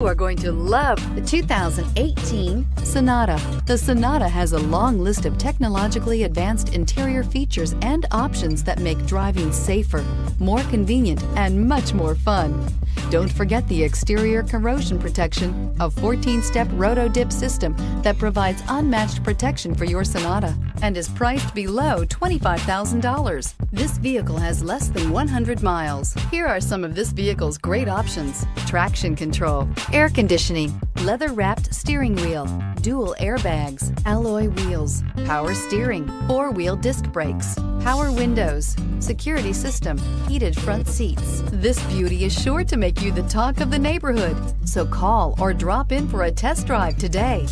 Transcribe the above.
You are going to love the 2018 Sonata. The Sonata has a long list of technologically advanced interior features and options that make driving safer, more convenient, and much more fun. Don't forget the exterior corrosion protection, a 14-step roto-dip system that provides unmatched protection for your Sonata and is priced below $25,000. This vehicle has less than 100 miles. Here are some of this vehicle's great options: traction control, air conditioning, leather-wrapped steering wheel, dual airbags, alloy wheels, power steering, four-wheel disc brakes, power windows, security system, heated front seats. This beauty is sure to make you the talk of the neighborhood. So call or drop in for a test drive today.